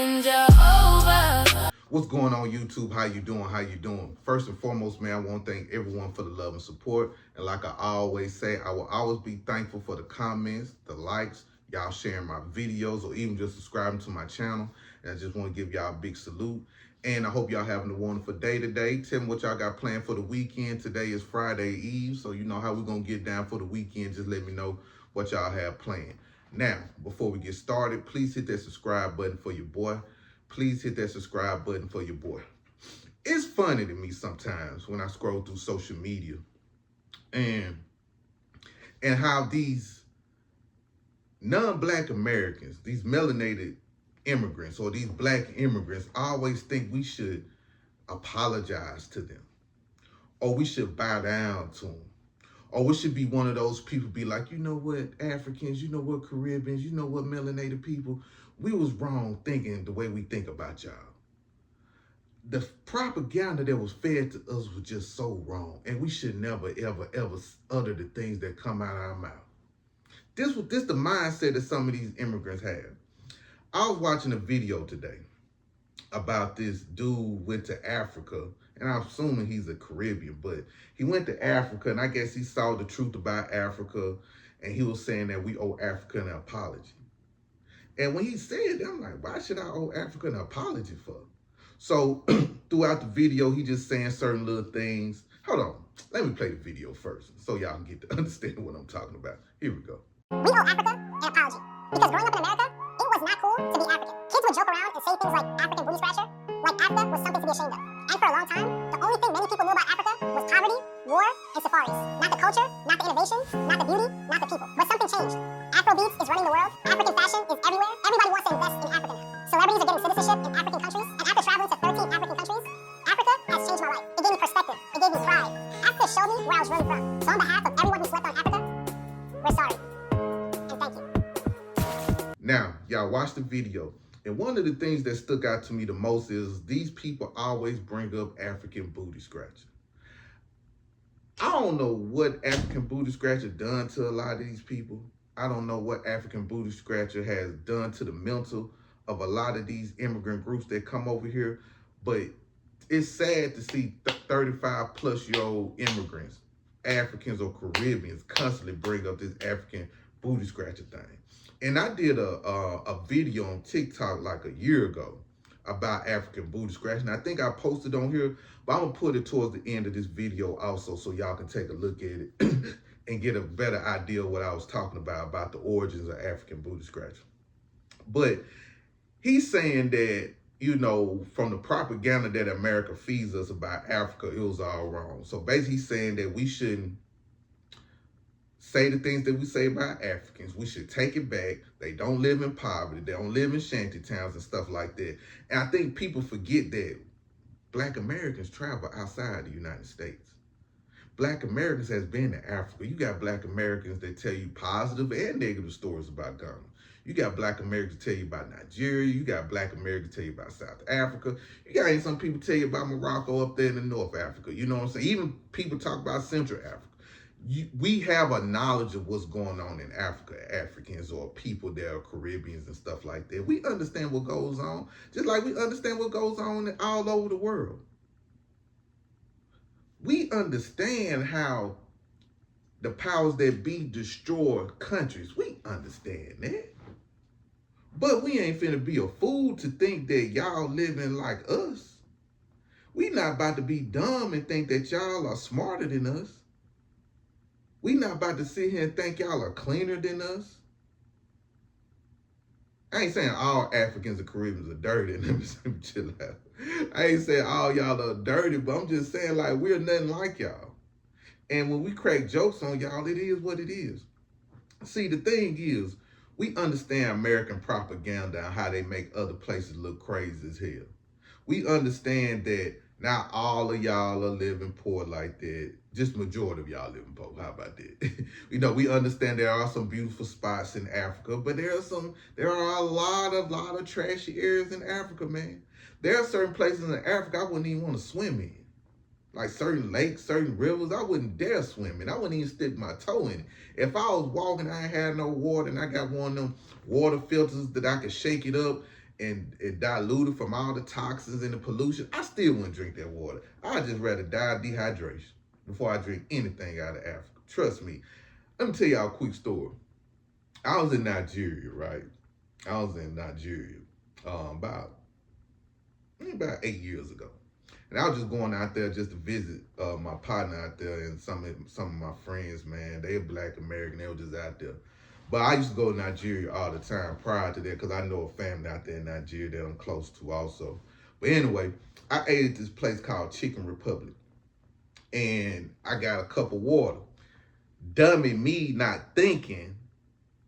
in Jehovah. What's going on, YouTube? How you doing? How you doing? First and foremost, man, I want to thank everyone for the love and support. And like I always say, I will always be thankful for the comments, the likes, y'all sharing my videos, or even just subscribing to my channel. And I just want to give y'all a big salute. And I hope y'all having a wonderful day today. Tell me what y'all got planned for the weekend. Today is Friday Eve, so you know how we're going to get down for the weekend. Just let me know what y'all have planned. Now, before we get started, please hit that subscribe button for your boy. Please hit that subscribe button for your boy. It's funny to me sometimes when I scroll through social media and how these non-black Americans, these melanated immigrants or these black immigrants always think we should apologize to them, or we should bow down to them, or we should be one of those people be like, you know what, Africans, you know what, Caribbeans, you know what, melanated people, we was wrong thinking the way we think about y'all. The propaganda that was fed to us was just so wrong, and we should never, ever, ever utter the things that come out of our mouth. This the mindset that some of these immigrants have. I was watching a video today about this dude went to Africa, and I'm assuming he's a Caribbean, but he went to Africa, and I guess he saw the truth about Africa, and he was saying that we owe Africa an apology. And when he said that, I'm like, why should I owe Africa an apology for? So throughout the video, he just saying certain little things. Hold on, let me play the video first so y'all can get to understand what I'm talking about. Here we go. We owe Africa an apology. Because growing up in America, it was not cool to be African. Kids would joke around and say things like African booty scratcher, like Africa was something to be ashamed of. And for a long time, the only thing many people knew about Africa was poverty, war, and safaris. Not the culture, not the innovation, not the beauty, not the people. But something changed. Afrobeats is running the world. African fashion is everywhere. Everybody wants to invest in Africa now. Celebrities are getting citizenship in African countries. And after traveling to 13 African countries, Africa has changed my life. It gave me perspective. It gave me pride. Africa showed me where I was really from. So on behalf of everyone who slept on Africa, we're sorry. And thank you. Now, y'all watch the video. And one of the things that stuck out to me the most is these people always bring up African booty scratcher. I don't know what African booty scratcher done to a lot of these people. I don't know what African booty scratcher has done to the mental of a lot of these immigrant groups that come over here. But it's sad to see 35 plus year old immigrants, Africans or Caribbeans, constantly bring up this African booty scratcher thing. And I did a video on TikTok like a year ago about African booty scratching. I think I posted on here, but I'm gonna put it towards the end of this video also so y'all can take a look at it and get a better idea of what I was talking about the origins of African booty scratching. But he's saying that, you know, from the propaganda that America feeds us about Africa, it was all wrong. So basically he's saying that we shouldn't say the things that we say about Africans. We should take it back. They don't live in poverty. They don't live in shanty towns and stuff like that. And I think people forget that Black Americans travel outside the United States. Black Americans has been to Africa. You got Black Americans that tell you positive and negative stories about Ghana. You got Black Americans tell you about Nigeria. You got Black Americans tell you about South Africa. You got some people tell you about Morocco up there in the North Africa. You know what I'm saying? Even people talk about Central Africa. We have a knowledge of what's going on in Africa, Africans or people that are Caribbeans and stuff like that. We understand what goes on, just like we understand what goes on all over the world. We understand how the powers that be destroy countries. We understand that. But we ain't finna be a fool to think that y'all living like us. We not about to be dumb and think that y'all are smarter than us. We not about to sit here and think y'all are cleaner than us. I ain't saying all Africans and Caribbeans are dirty. Let me chill out. I ain't saying all y'all are dirty, but I'm just saying like we're nothing like y'all. And when we crack jokes on y'all, it is what it is. See, the thing is, we understand American propaganda and how they make other places look crazy as hell. We understand that not all of y'all are living poor like that. Just majority of y'all living poor. How about that? You know, we understand there are some beautiful spots in Africa, but there are a lot of trashy areas in Africa, man. There are certain places in Africa I wouldn't even want to swim in. Like certain lakes, certain rivers, I wouldn't dare swim in. I wouldn't even stick my toe in it. If I was walking, I ain't had no water, and I got one of them water filters that I could shake it up and diluted from all the toxins and the pollution, I still wouldn't drink that water. I'd just rather die of dehydration before I drink anything out of Africa. Trust me. Let me tell y'all a quick story. I was in Nigeria, right? I was in Nigeria about 8 years ago. And I was just going out there just to visit my partner out there and some of my friends, man. They're Black American. They were just out there. But I used to go to Nigeria all the time prior to that because I know a family out there in Nigeria that I'm close to also. But anyway, I ate at this place called Chicken Republic. And I got a cup of water. Dummy me not thinking,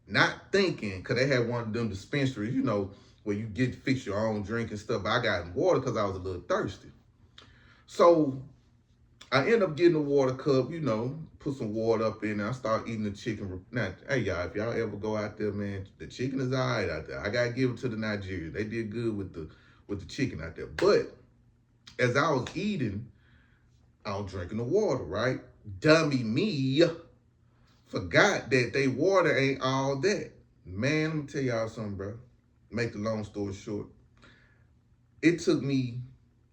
because they had one of them dispensaries, you know, where you get to fix your own drink and stuff. But I got water because I was a little thirsty. So I end up getting a water cup, you know, put some water up in there. I start eating the chicken. Now, hey, y'all, if y'all ever go out there, man, the chicken is all right out there. I got to give it to the Nigerians. They did good with the chicken out there. But as I was eating, I was drinking the water, right? Dummy me forgot that they water ain't all that. Man, let me tell y'all something, bro. Make the long story short. It took me,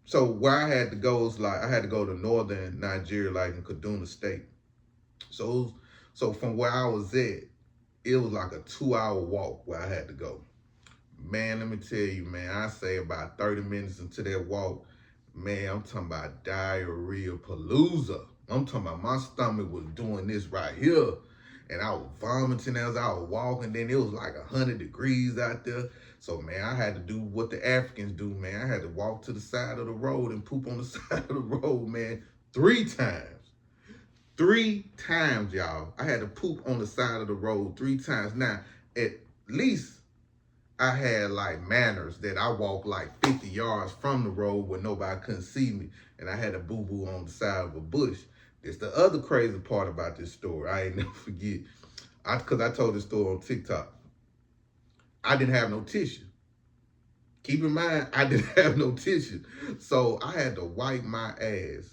so where I had to go is like, I had to go to northern Nigeria, like in Kaduna State. So from where I was at, it was like a 2-hour walk where I had to go. Man, let me tell you, man, I say about 30 minutes into that walk, man, I'm talking about diarrhea palooza. I'm talking about my stomach was doing this right here. And I was vomiting as I was walking. Then it was like 100 degrees out there. So, man, I had to do what the Africans do, man. I had to walk to the side of the road and poop on the side of the road, man, 3 times. 3 times, y'all. I had to poop on the side of the road 3 times. Now, at least I had like manners that I walked like 50 yards from the road where nobody couldn't see me. And I had a boo-boo on the side of a bush. It's the other crazy part about this story. I ain't never forget. Because I told this story on TikTok. I didn't have no tissue. Keep in mind, I didn't have no tissue. So I had to wipe my ass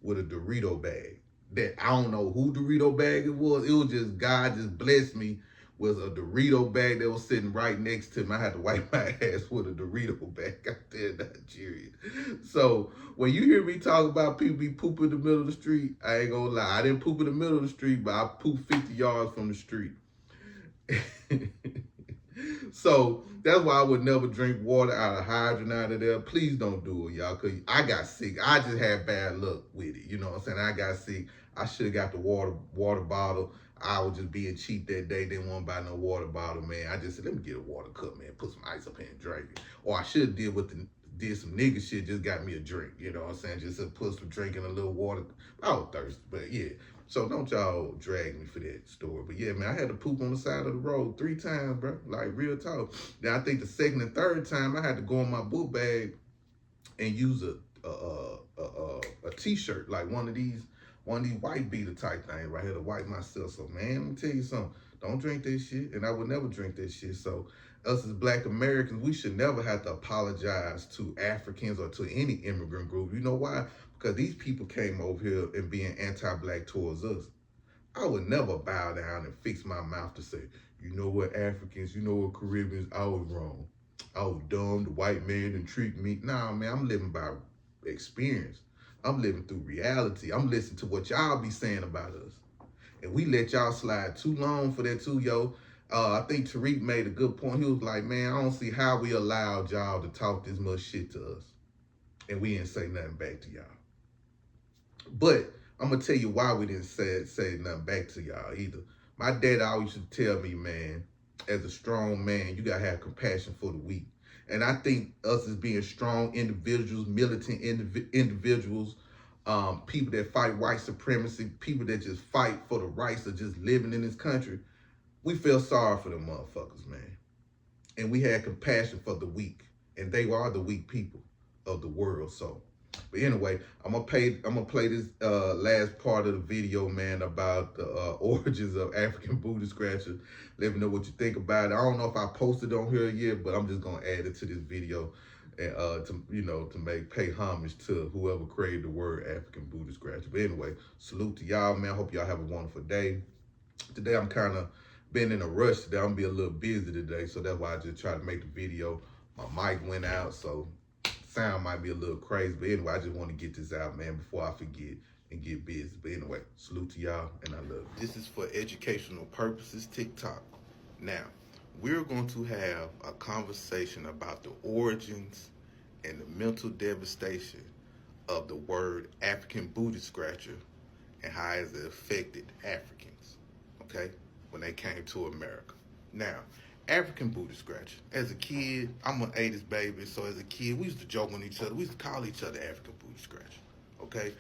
with a Dorito bag. That I don't know who Dorito bag it was. It was just God just blessed me with a Dorito bag that was sitting right next to me. I had to wipe my ass with a Dorito bag out there in Nigeria. So when you hear me talk about people be pooping in the middle of the street, I ain't gonna lie. I didn't poop in the middle of the street, but I pooped 50 yards from the street. So that's why I would never drink water out of hydrant out of there. Please don't do it, y'all, because I got sick. I just had bad luck with it. You know what I'm saying? I got sick. I should have got the water bottle. I was just being cheap that day. Didn't want to buy no water bottle, man. I just said, let me get a water cup, man. Put some ice up here and drink it. Or I should have did some nigga shit, just got me a drink. You know what I'm saying? Just to put some drink in a little water. I was thirsty, but yeah. So don't y'all drag me for that story. But yeah, man, I had to poop on the side of the road 3 times, bro. Like real talk. Then I think the second and third time I had to go in my book bag and use a t-shirt, like one of these white beater type things right here to wipe myself. So man, let me tell you something. Don't drink that shit, and I would never drink that shit. So us as Black Americans, we should never have to apologize to Africans or to any immigrant group. You know why? Because these people came over here and being anti-Black towards us. I would never bow down and fix my mouth to say, you know what, Africans, you know what, Caribbeans, I was wrong. I was dumb, the white man didn't treat me. Nah, man, I'm living by experience. I'm living through reality. I'm listening to what y'all be saying about us. And we let y'all slide too long for that too, yo. I think Tariq made a good point. He was like, man, I don't see how we allowed y'all to talk this much shit to us. And we didn't say nothing back to y'all. But I'm going to tell you why we didn't say nothing back to y'all either. My dad always used to tell me, man, as a strong man, you got to have compassion for the weak. And I think us as being strong individuals, militant individuals, people that fight white supremacy, people that just fight for the rights of just living in this country, we feel sorry for them motherfuckers, man. And we had compassion for the weak. And they are the weak people of the world, so. But anyway, I'm gonna play this last part of the video, man, about the origins of African booty scratcher. Let me know what you think about it. I don't know if I posted on here yet, but I'm just gonna add it to this video, and to pay homage to whoever created the word African booty scratcher. But anyway, salute to y'all, man. Hope y'all have a wonderful day. Today I'm kind of been in a rush today. I'm gonna be a little busy today, so that's why I just try to make the video My mic went out, so sound might be a little crazy. But anyway, I just want to get this out, man, before I forget and get busy. But anyway, salute to y'all, and I love you. This is for educational purposes, TikTok. Now, we're going to have a conversation about the origins and the mental devastation of the word African booty scratcher and how it affected Africans, okay, when they came to America. Now, African booty scratcher. As a kid, I'm an 80s baby, so as a kid, we used to joke on each other. We used to call each other African booty scratcher, okay?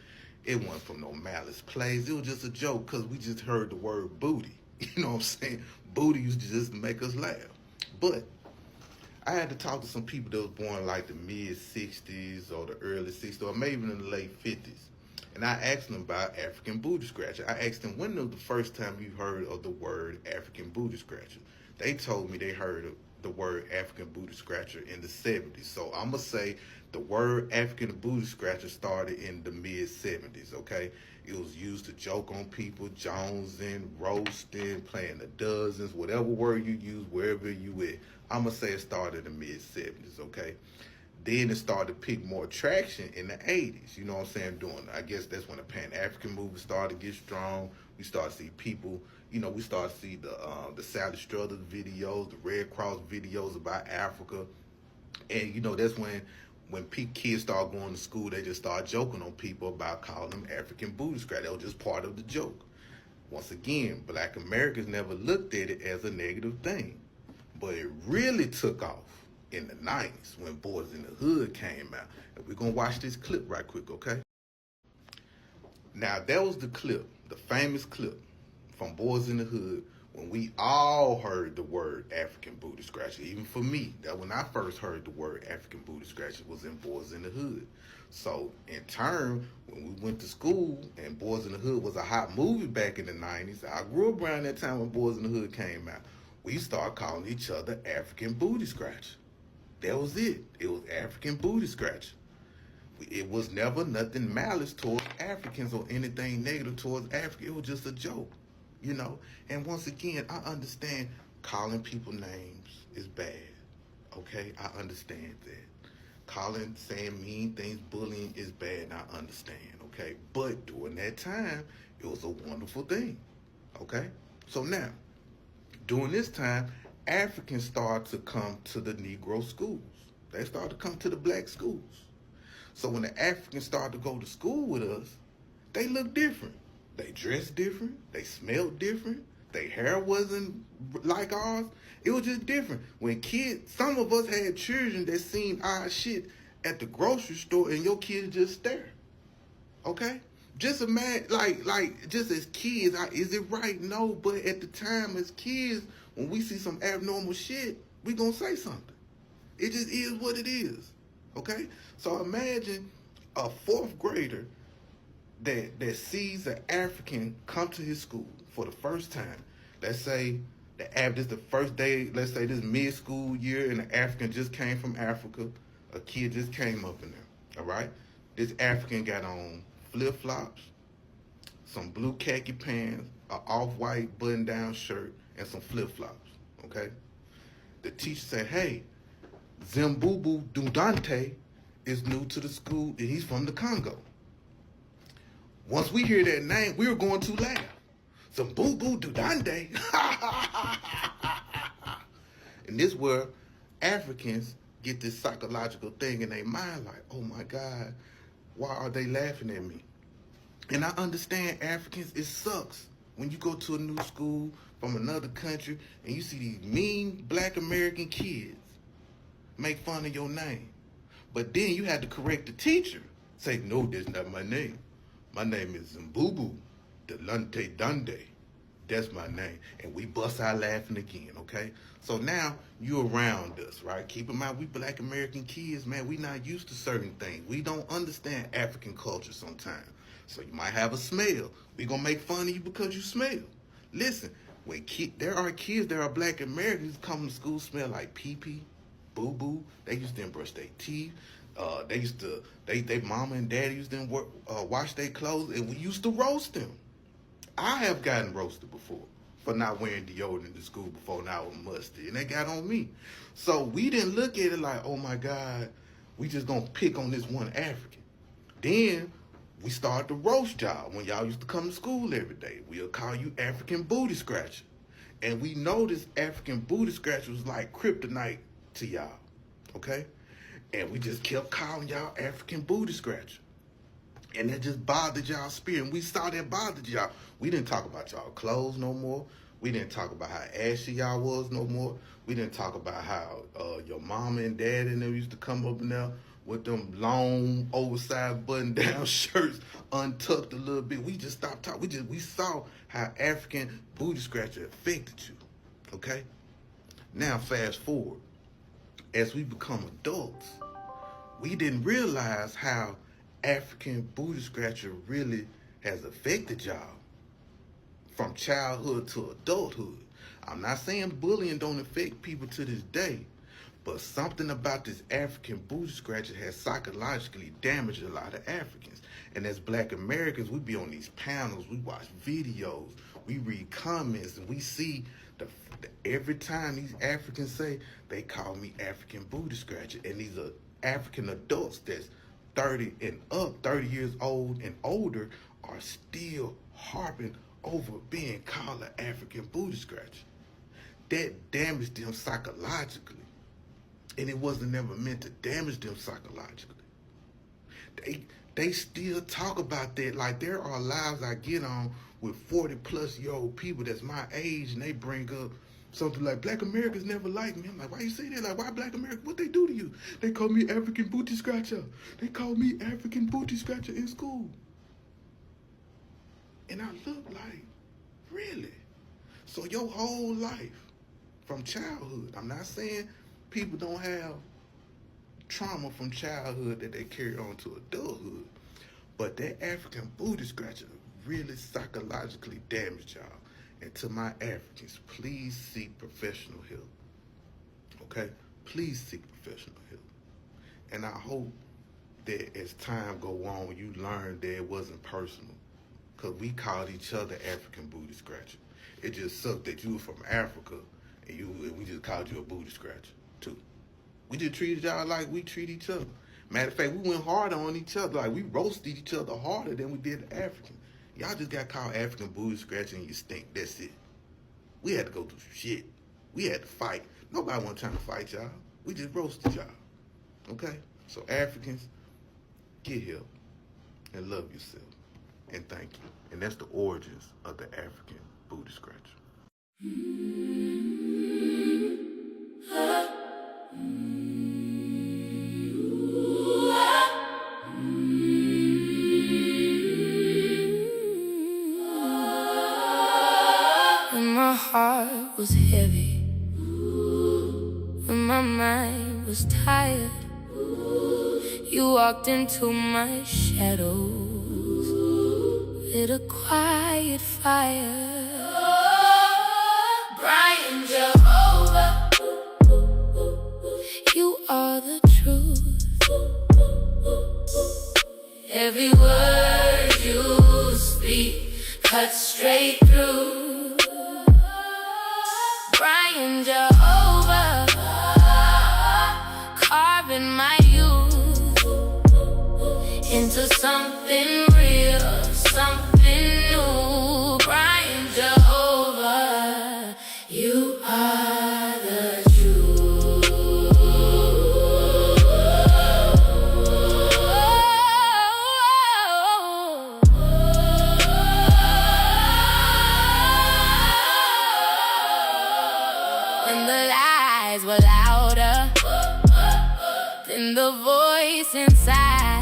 It wasn't from no malice plays. It was just a joke because we just heard the word booty. You know what I'm saying? Booty used to just make us laugh. But I had to talk to some people that was born like the mid-60s or the early 60s or maybe in the late 50s. And I asked them about African booty scratcher. I asked them, when was the first time you heard of the word African booty scratcher? They told me they heard of the word African booty scratcher in the 70s. So I'm going to say the word African booty scratcher started in the mid-70s, okay? It was used to joke on people, jonesing, roasting, playing the dozens, whatever word you use, wherever you at. I'm going to say it started in the mid-70s, okay? Then it started to pick more traction in the 80s, you know what I'm saying, I guess that's when the Pan-African movement started to get strong. We started to see people, you know, we started to see the Sally Struthers videos, the Red Cross videos about Africa. And, you know, that's when kids start going to school, they just start joking on people about calling them African booty scratch. That was just part of the joke. Once again, Black Americans never looked at it as a negative thing. But it really took off in the 90s when Boys in the Hood came out. And we're going to watch this clip right quick, okay? Now, that was the clip, the famous clip from Boys in the Hood when we all heard the word African booty scratcher. Even for me, that when I first heard the word African booty scratcher was in Boys in the Hood. So, in turn, when we went to school and Boys in the Hood was a hot movie back in the 90s, I grew up around that time when Boys in the Hood came out. We started calling each other African booty scratcher. That was it. It was African booty scratcher. It was never nothing malice towards Africans or anything negative towards Africa. It was just a joke, you know. And once again, I understand calling people names is bad, okay? I understand that. Saying mean things, bullying is bad, and I understand, okay? But during that time, it was a wonderful thing, okay? So now, during this time, Africans started to come to the Negro schools. They started to come to the black schools. So when the Africans started to go to school with us, they looked different. They dressed different. They smelled different. Their hair wasn't like ours. It was just different. When kids, some of us had children that seen our shit at the grocery store and your kids just stare. Okay? Just imagine, like just as kids, is it right? No, but at the time as kids, when we see some abnormal shit, we gonna say something. It just is what it is, okay? So imagine a fourth grader that sees an African come to his school for the first time. Let's say this the first day, let's say this mid-school year, and an African just came from Africa. A kid just came up in there, all right? This African got on flip-flops, some blue khaki pants, an off-white button-down shirt, and some flip-flops, okay? The teacher said, hey, Zimbubu Dundante is new to the school, and he's from the Congo. Once we hear that name, we were going to laugh. Zimbubu Dundante. And this is where Africans get this psychological thing in their mind, like, oh my God, why are they laughing at me? And I understand Africans, it sucks when you go to a new school from another country and you see these mean Black American kids make fun of your name. But then you had to correct the teacher. Say, no, that's not my name. My name is Zimbubu Delante Dande. That's my name. And we bust out laughing again, okay? So now you around us, right? Keep in mind, we Black American kids, man, we not used to certain things. We don't understand African culture sometimes. So you might have a smell. We gonna make fun of you because you smell. Listen, there are kids that are Black Americans come to school smell like pee-pee, boo-boo. They used to brush their teeth. They mama and daddy used to wash their clothes, and we used to roast them. I have gotten roasted before for not wearing deodorant to school before, now I was musty, and they got on me. So we didn't look at it like, oh my God, we just gonna pick on this one African. Then we started to roast y'all when y'all used to come to school every day. We'll call you African booty scratcher. And we noticed African booty scratcher was like kryptonite to y'all, okay? And we just kept calling y'all African booty scratcher. And that just bothered y'all spirit. And we saw that bothered y'all. We didn't talk about y'all clothes no more. We didn't talk about how ashy y'all was no more. We didn't talk about how your mama and dad and them used to come up in there with them long, oversized button-down shirts untucked a little bit. We just stopped talking. We saw how African booty scratcher affected you, okay? Now, fast forward. As we become adults, we didn't realize how African booty scratcher really has affected y'all from childhood to adulthood. I'm not saying bullying don't affect people to this day, but something about this African booty scratcher has psychologically damaged a lot of Africans. And as Black Americans, we be on these panels, we watch videos, we read comments, and we see every time these Africans say, they call me African booty scratcher. And these are African adults that's 30 and up, 30 years old and older, are still harping over being called an African booty scratcher. That damaged them psychologically. And it wasn't never meant to damage them psychologically. They still talk about that. Like, there are lives I get on with 40-plus-year-old people that's my age, and they bring up something like, Black Americans never liked me. I'm like, why you say that? Like, why Black Americans? What they do to you? They call me African booty scratcher. They call me African booty scratcher in school. And I look like, really? So your whole life, from childhood, I'm not saying people don't have trauma from childhood that they carry on to adulthood, but that African booty scratcher really psychologically damaged y'all. And to my Africans, please seek professional help. Okay? Please seek professional help. And I hope that as time go on, you learn that it wasn't personal. Because we called each other African booty scratcher. It just sucked that you were from Africa and we just called you a booty scratcher too. We just treated y'all like we treat each other. Matter of fact, we went harder on each other. Like, we roasted each other harder than we did the Africans. Y'all just got called African booty scratcher and you stink. That's it. We had to go through some shit. We had to fight. Nobody wasn't trying to fight y'all. We just roasted y'all. Okay? So Africans, get help and love yourself. And thank you. And that's the origins of the African booty scratcher. When my heart was heavy, when my mind was tired, you walked into my shadows with a quiet fire. Brian Jehovah, you are the truth. Every word you speak cuts straight through. Brian Jehovah, carving my youth into something real, something new. Brian Jehovah, you are the truth. When the lies were louder than the voice inside,